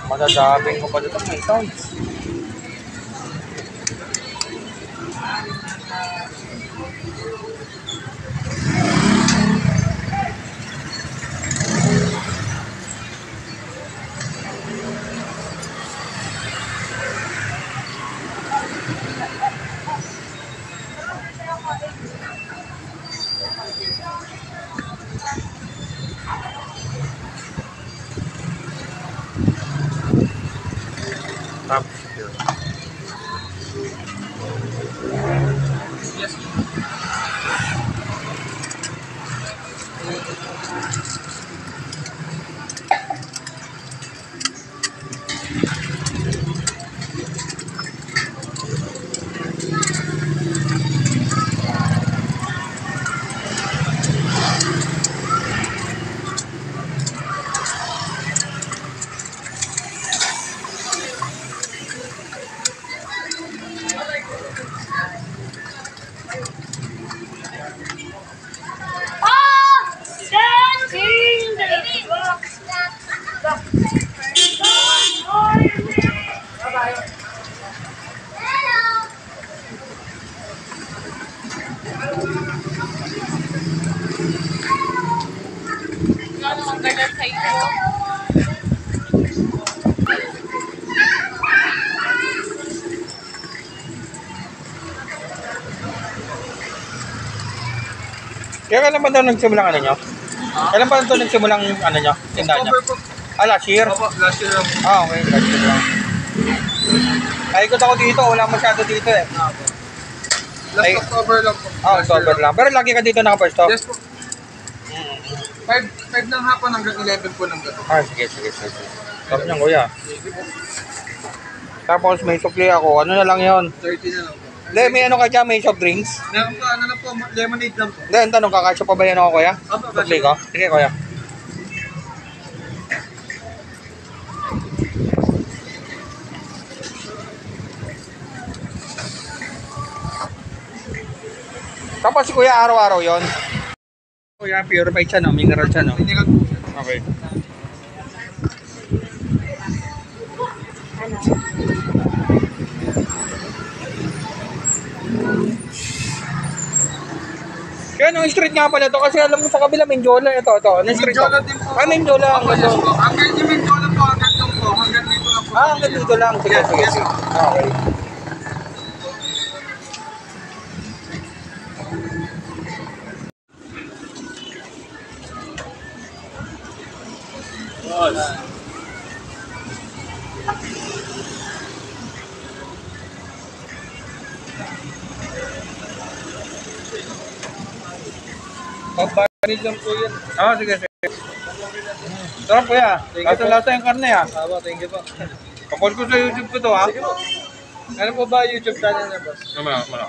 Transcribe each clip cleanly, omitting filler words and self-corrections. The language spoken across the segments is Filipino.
Madadaming ko pa dito may sounds. Tapos here. Yes. Kaya kailan ba daw nagsimulang ano nyo? Kailan ba ito nagsimulang ano nyo? Tindahan nyo? Last year? Opo, last year lang. Okay, last year lang. Naikot ako dito, wala masyado dito eh. Last October lang po. October lang. Pero lagi ka dito nakapwesto? Yes po. 5 ng hapon hanggang 11 po ng gabi. Sige. Tapos niyan kuya. Tapos may supli ako, ano na lang yon? 30 na lang po. Hindi, may ano ka dyan, may soft drinks? Meron po, ano lang po, lemonade lang po. Hindi, ang tanong, kakasya pa ba yan ako kuya? Opo, supli ko? Sige kuya. Tapos si kuya araw-araw yon. Kuya, purified siya no? Mineral siya no? Mineral po. Okay. Kaya anong street nga pala to? Kasi alam mo sa kabila, Menjola. Ito. Anong street to? Menjola din po. Menjola. Hanggang yung Menjola po, hanggang doon po. Hanggang dito lang po. Hanggang dito lang. Sige. Okay. Pagbarid lang po yun. Sige. Sarap kuya. Lasa yung karne ha. Thank you po. Pakol ko sa YouTube ko to ha. Sige po. Ano po ba YouTube channel na boss? Mala.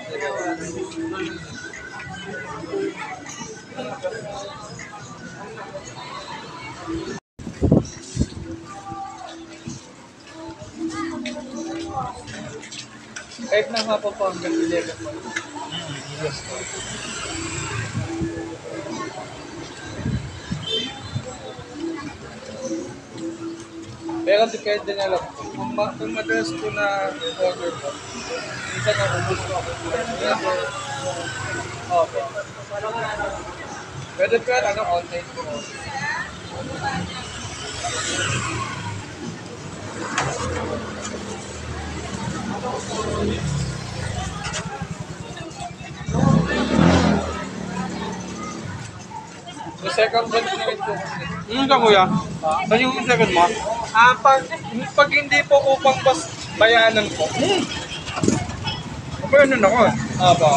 Kahit na nga po hanggang 11 po. Yes. Pero depende na lang po. Kung madalas po na order po, minsan na ubus po ako. Okay. Pwede po yan, online po. So second one na rin po. Ka kuya? Saan yung second mo? Pag hindi po upang bayanan po. Papayanan ako eh. Aba.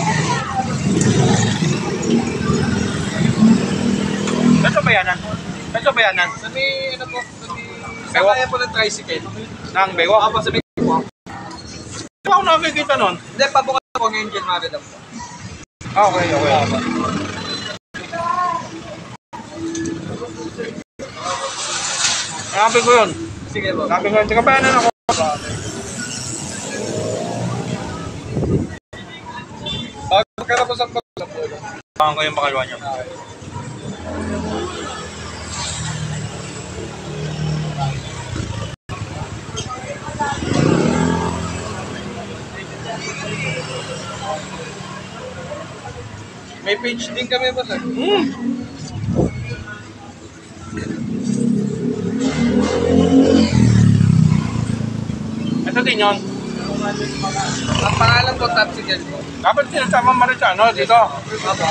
Saan sa bayanan? Sa may, ano po, sa may, sakaya po ng tricycle. Nang Bewa? Aba, sa may po. Di ba ako nakikita nun? Hindi, pabukas po ng engine market po. Okay. Aba. Sabi ko yun. Sige po. Sabi ko yun. Tika bayanan ako. Pagkatapos ang pagkatapos. Baka ko yung pakalwa niyo. May page din kami ba sir? Ito din yun. Ang pangalan po, Tapsigan po. Dapat sinasama Mariciano dito. Apo.